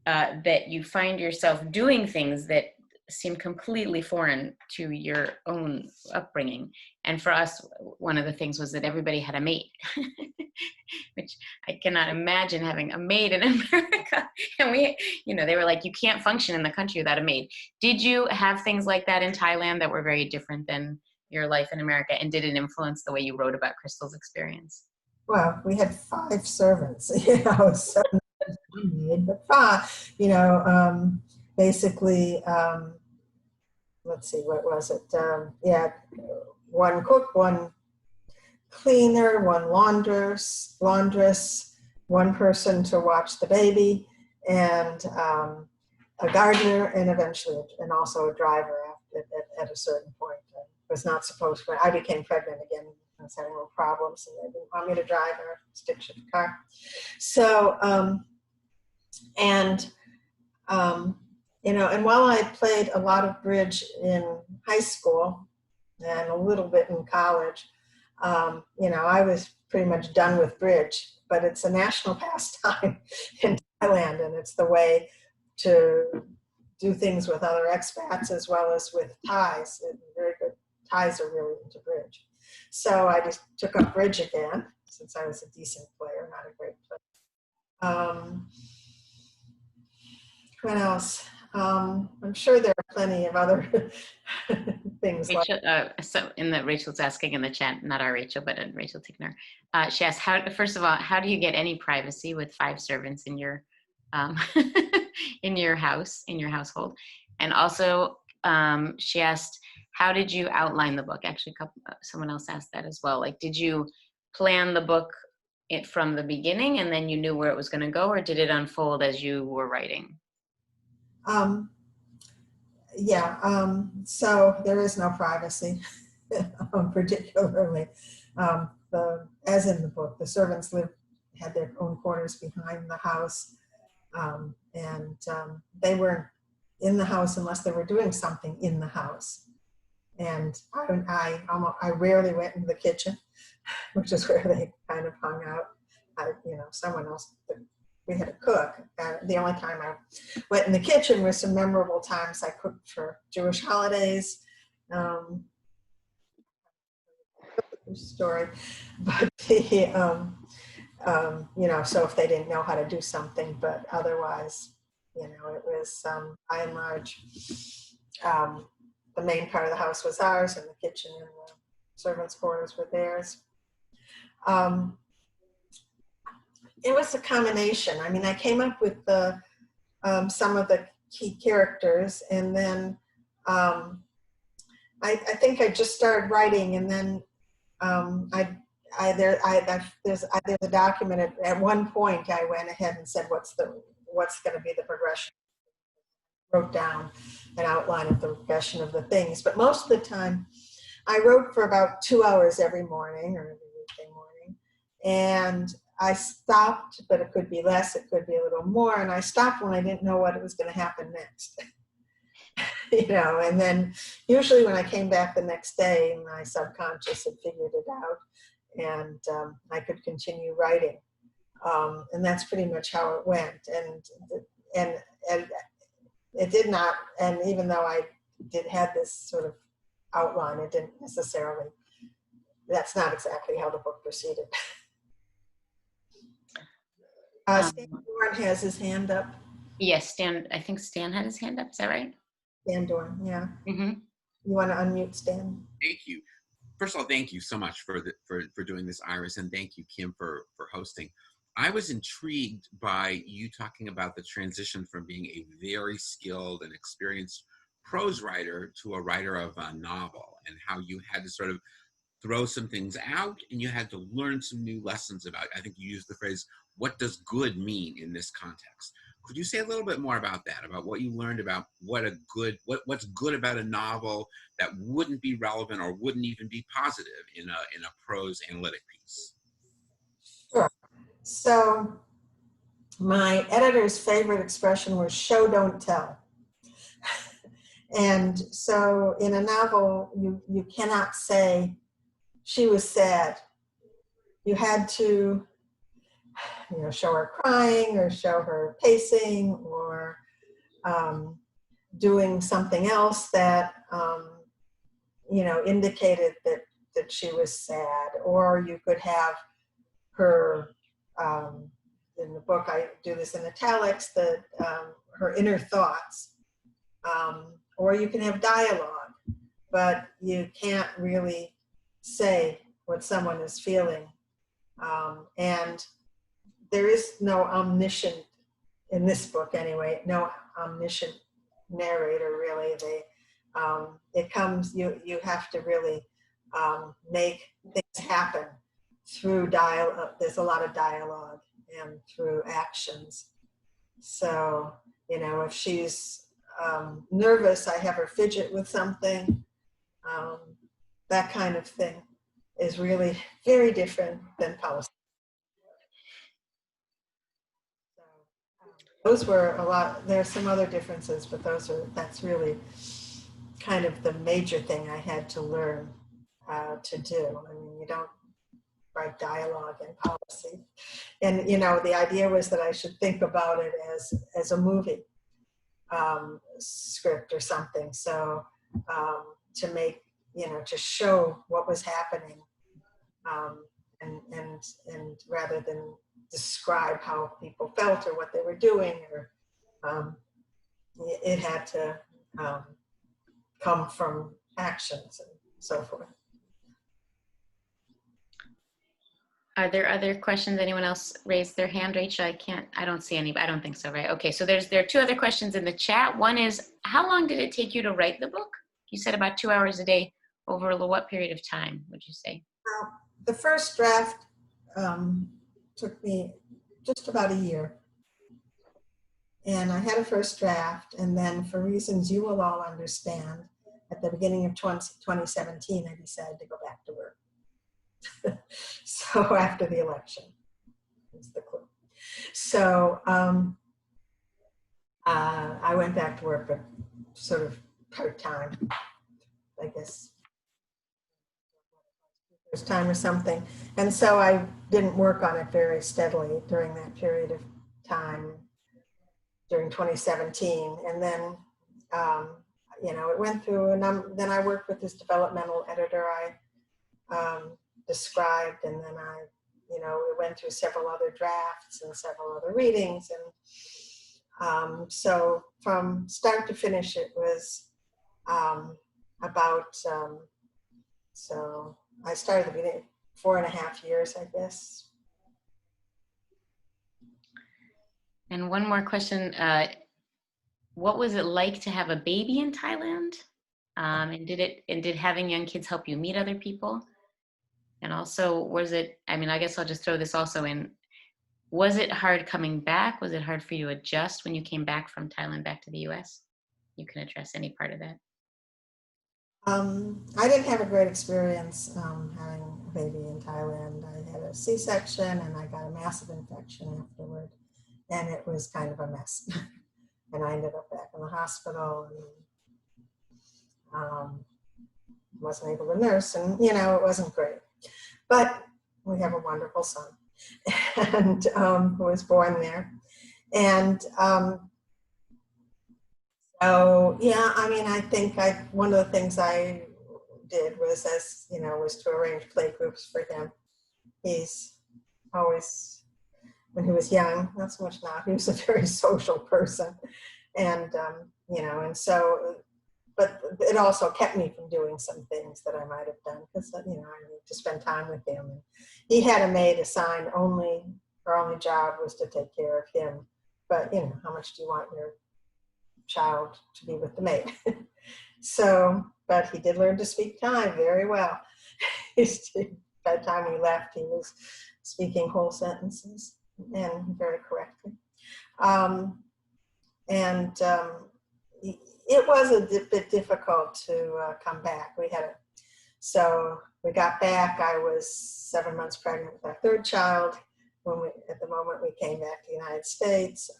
Speaker 2: that you find yourself doing things that seem completely foreign to your own upbringing. And for us, one of the things was that everybody had a maid, which I cannot imagine having a maid in America. And they were like, you can't function in the country without a maid. Did you have things like that in Thailand that were very different than your life in America? And did it influence the way you wrote about Crystal's experience?
Speaker 1: Well, we had 5 servants, so maid, but 5, basically, let's see, what was it? Yeah, 1 cook, 1 cleaner, 1 laundress, 1 person to watch the baby, and a gardener, and eventually, and also a driver at a certain point. I was not supposed to. I became pregnant again. I was having little problems, and they didn't want me to drive or stick to the car. So, and while I played a lot of bridge in high school and a little bit in college, I was pretty much done with bridge, but it's a national pastime in Thailand, and it's the way to do things with other expats as well as with Thais. And very good Thais are really into bridge. So I just took up bridge again, since I was a decent player, not a great player. What else? I'm sure there are plenty of other things.
Speaker 2: Rachel, Rachel's asking in the chat, not our Rachel, but Rachel Tickner. She asked, first of all, how do you get any privacy with 5 servants in your in your household? And also, she asked, how did you outline the book? Actually, someone else asked that as well. Like, did you plan the book from the beginning and then you knew where it was going to go, or did it unfold as you were writing?
Speaker 1: So there is no privacy, particularly. As in the book, the servants had their own quarters behind the house, and they weren't in the house unless they were doing something in the house. And I rarely went into the kitchen, which is where they kind of hung out. Someone else. We had a cook. The only time I went in the kitchen was some memorable times I cooked for Jewish holidays. Story, but so if they didn't know how to do something, but otherwise, it was by and large, the main part of the house was ours, and the kitchen and the servants' quarters were theirs. It was a combination. I mean, I came up with some of the key characters, and then I think I just started writing, and then there's a document at one point I went ahead and said what's going to be the progression. Wrote down an outline of the progression of the things, but most of the time I wrote for about 2 hours every morning or every weekday morning, and I stopped, but it could be less, it could be a little more, and I stopped when I didn't know what was going to happen next. And then usually when I came back the next day, my subconscious had figured it out, and I could continue writing. And that's pretty much how it went. And it did not, and even though I did have this sort of outline, it didn't necessarily that's not exactly how the book proceeded. Stan Dorn has his hand up.
Speaker 2: Yes, Stan, I think Stan had his hand up. Is that right?
Speaker 1: Stan Dorn, yeah.
Speaker 2: Mm-hmm.
Speaker 1: You want to unmute Stan?
Speaker 4: Thank you. First of all, thank you so much for doing this, Iris, and thank you, Kim, for hosting. I was intrigued by you talking about the transition from being a very skilled and experienced prose writer to a writer of a novel, and how you had to sort of throw some things out and you had to learn some new lessons about, I think you used the phrase, what does good mean in this context? Could you say a little bit more about that, about what you learned about what's good about a novel that wouldn't be relevant or wouldn't even be positive in a prose analytic piece?
Speaker 1: Sure. So my editor's favorite expression was show, don't tell. And so in a novel, you cannot say she was sad. You had to, show her crying or show her pacing or doing something else that, indicated that she was sad. Or you could have her, in the book, I do this in italics, her inner thoughts. Or you can have dialogue, but you can't really say what someone is feeling. And there is no omniscient, in this book anyway, no omniscient narrator really. It comes, you have to really make things happen through dialogue. There's a lot of dialogue and through actions. So, if she's nervous, I have her fidget with something. That kind of thing is really very different than policy. So, those were a lot. There are some other differences, but that's really kind of the major thing I had to learn to do. I mean, you don't write dialogue in policy. And, the idea was that I should think about it as a movie script or something. So to make, to show what was happening and rather than describe how people felt or what they were doing, or it had to come from actions and so forth.
Speaker 2: Are there other questions? Anyone else raised their hand? Rachel, I don't see any, but I don't think so, right? Okay, so there are two other questions in the chat. One is, how long did it take you to write the book? You said about 2 hours a day. Over what period of time would you say?
Speaker 1: The first draft took me just about a year. And I had a first draft, and then for reasons you will all understand, at the beginning of 2017, I decided to go back to work. So after the election is the clue. So I went back to work, but sort of part-time, I guess. First time or something. And so I didn't work on it very steadily during that period of time, during 2017. And then, it went through, and then I worked with this developmental editor I described, and then it went through several other drafts and several other readings. And so from start to finish, it was about, so I started at the beginning, 4.5 years, I guess.
Speaker 2: And one more question. What was it like to have a baby in Thailand? And did having young kids help you meet other people? And also, was it, I guess I'll just throw this also in. Was it hard coming back? Was it hard for you to adjust when you came back from Thailand back to the US? You can address any part of that.
Speaker 1: I didn't have a great experience having a baby in Thailand. I had a C-section and I got a massive infection afterward, and it was kind of a mess. And I ended up back in the hospital and wasn't able to nurse, and it wasn't great. But we have a wonderful son, and who was born there, and so yeah, I think one of the things I did was, as you know, was to arrange play groups for him. He's always, when he was young, not so much now, he was a very social person. And, you know, and so, but it also kept me from doing some things that I might have done because, you know, I need to spend time with him. And he had a maid assigned only, her only job was to take care of him. But, you know, how much do you want your child to be with the maid? So, but he did learn to speak Thai very well. By the time we left, he was speaking whole sentences and very correctly. It was a bit difficult to come back. So we got back. I was 7 months pregnant with our third child at the moment we came back to the United States.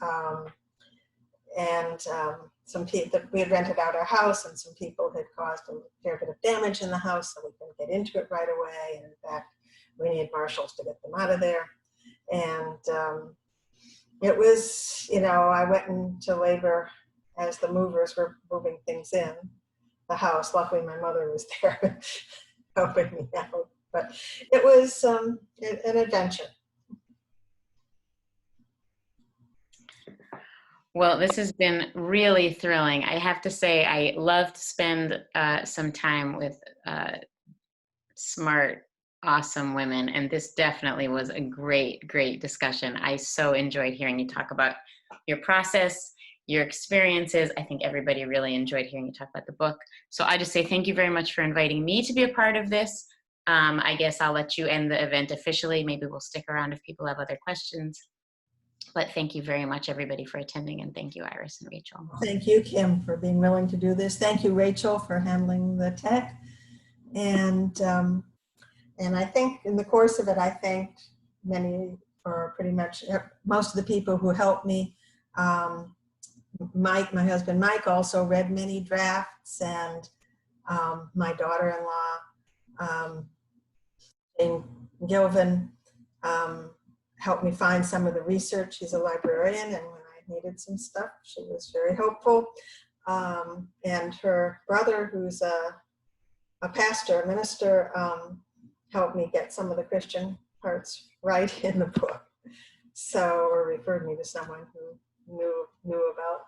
Speaker 1: Some people, we had rented out our house, and some people had caused a fair bit of damage in the house, so we couldn't get into it right away. And in fact, we needed marshals to get them out of there. And it was, you know, I went into labor as the movers were moving things in the house. Luckily, my mother was there helping me out. But it was an adventure.
Speaker 2: Well, this has been really thrilling. I have to say, I love to spend some time with smart, awesome women, and this definitely was a great, great discussion. I so enjoyed hearing you talk about your process, your experiences. I think everybody really enjoyed hearing you talk about the book. So I just say thank you very much for inviting me to be a part of this. I guess I'll let you end the event officially. Maybe we'll stick around if people have other questions. But thank you very much, everybody, for attending, and thank you, Iris and Rachel.
Speaker 1: Thank you, Kim, for being willing to do this. Thank you, Rachel, for handling the tech. And I think in the course of it, I thanked many, or pretty much most of the people who helped me. Mike, my husband Mike, also read many drafts, and my daughter-in-law, Jane Gilvin, helped me find some of the research. She's a librarian, and when I needed some stuff, she was very helpful. And her brother, who's a pastor, a minister, helped me get some of the Christian parts right in the book. So, or referred me to someone who knew about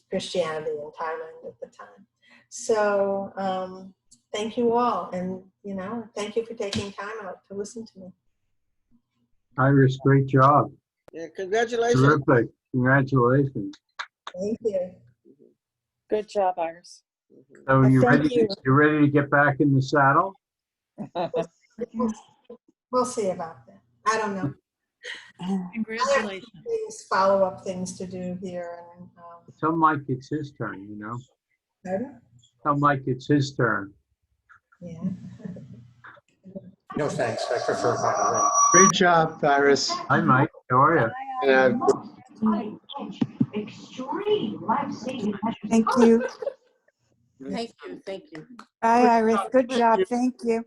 Speaker 1: Christianity in Thailand at the time. So thank you all, and you know, thank you for taking time out to listen to me.
Speaker 5: Iris, great job.
Speaker 6: Yeah, congratulations.
Speaker 5: Terrific. Congratulations.
Speaker 1: Thank you.
Speaker 7: Good job, Iris.
Speaker 5: So you
Speaker 7: Thank
Speaker 5: ready?
Speaker 7: you.
Speaker 5: You ready to get back in the saddle?
Speaker 1: We'll see about that. I don't know.
Speaker 7: Congratulations.
Speaker 1: Follow-up things to do here, and
Speaker 5: Tell Mike it's his turn. You know.
Speaker 1: pardon?
Speaker 5: Tell Mike it's his turn.
Speaker 1: Yeah.
Speaker 8: No, thanks. I prefer my
Speaker 9: Great job, Iris.
Speaker 5: Hi, Mike. How are you?
Speaker 10: Thank you.
Speaker 7: Thank you. Thank you.
Speaker 10: Hi, Iris. Good job. Thank you.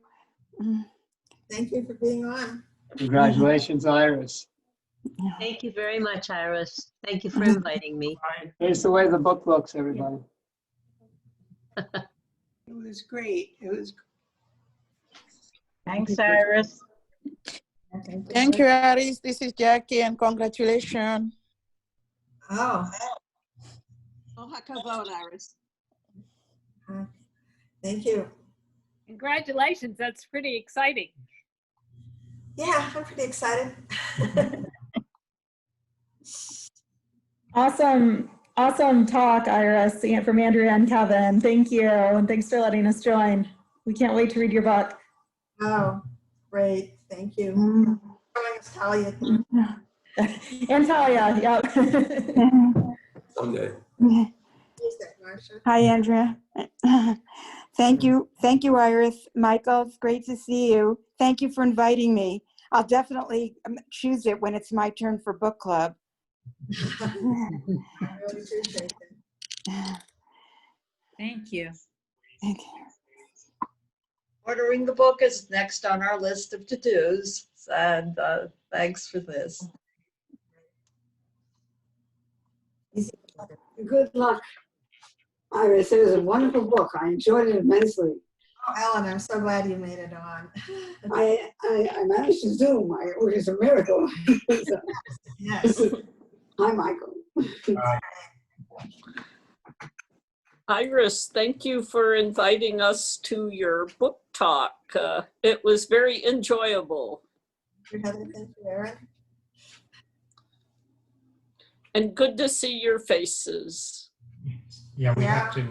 Speaker 1: Thank you for being on.
Speaker 9: Congratulations, Iris.
Speaker 11: Thank you very much, Iris. Thank you for inviting me.
Speaker 9: Here's the way the book looks, everybody.
Speaker 10: It was great. It was.
Speaker 7: Thanks, Iris.
Speaker 10: Thank you, Iris. This is Jackie, and congratulations.
Speaker 1: Oh,
Speaker 11: Oh, hakavod, Iris.
Speaker 1: thank you.
Speaker 12: Congratulations, that's pretty exciting.
Speaker 1: Yeah, I'm pretty excited.
Speaker 13: Awesome talk, Iris, from Andrea and Kevin. Thank you, and thanks for letting us join. We can't wait to read your book.
Speaker 1: Oh, great. Thank you. Talia.
Speaker 13: And Talia, yep.
Speaker 8: Someday.
Speaker 10: Hi, Andrea. Thank you, Iris. Michael, it's great to see you. Thank you for inviting me. I'll definitely choose it when it's my turn for book club.
Speaker 1: I really appreciate it.
Speaker 7: Thank you.
Speaker 10: Thank you.
Speaker 6: Ordering the book is next on our list of to-dos, and thanks for this.
Speaker 14: Good luck, Iris. It was a wonderful book. I enjoyed it immensely.
Speaker 1: Ellen, I'm so glad you made it on.
Speaker 14: I managed to Zoom, which is a miracle. So,
Speaker 1: Yes.
Speaker 14: hi, Michael.
Speaker 15: Iris, thank you for inviting us to your book talk. It was very enjoyable.
Speaker 1: Thank you, Erin.
Speaker 15: And good to see your faces.
Speaker 16: Yeah, we
Speaker 1: have to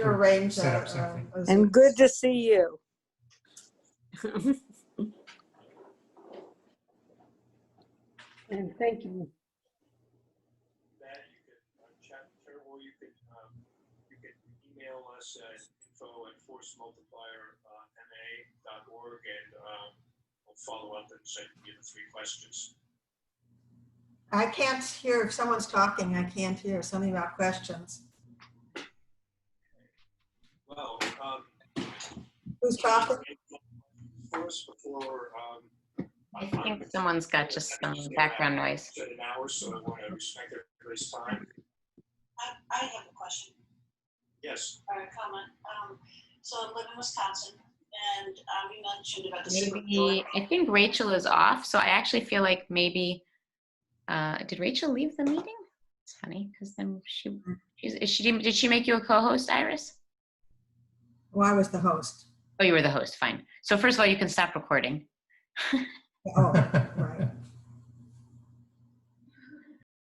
Speaker 1: arrange
Speaker 16: set up something.
Speaker 10: And good to see you.
Speaker 11: And thank you.
Speaker 17: That you can chat or you can email us at info@forcemultiplierma.org and we'll follow up and send you the 3 questions.
Speaker 1: I can't hear if someone's talking. I can't hear something about questions.
Speaker 17: Well,
Speaker 1: who's talking?
Speaker 17: First, before
Speaker 2: I think someone's got just some background noise.
Speaker 17: an hour, so I want to respect everybody's time.
Speaker 18: I have a question
Speaker 17: Yes.
Speaker 18: or a comment. So I live in Wisconsin, and you mentioned about the
Speaker 2: Maybe, I think Rachel is off, so I actually feel like maybe, did Rachel leave the meeting? It's funny, because then did she make you a co-host, Iris?
Speaker 1: Well, I was the host.
Speaker 2: Oh, you were the host, fine. So first of all, you can stop recording.
Speaker 1: Oh,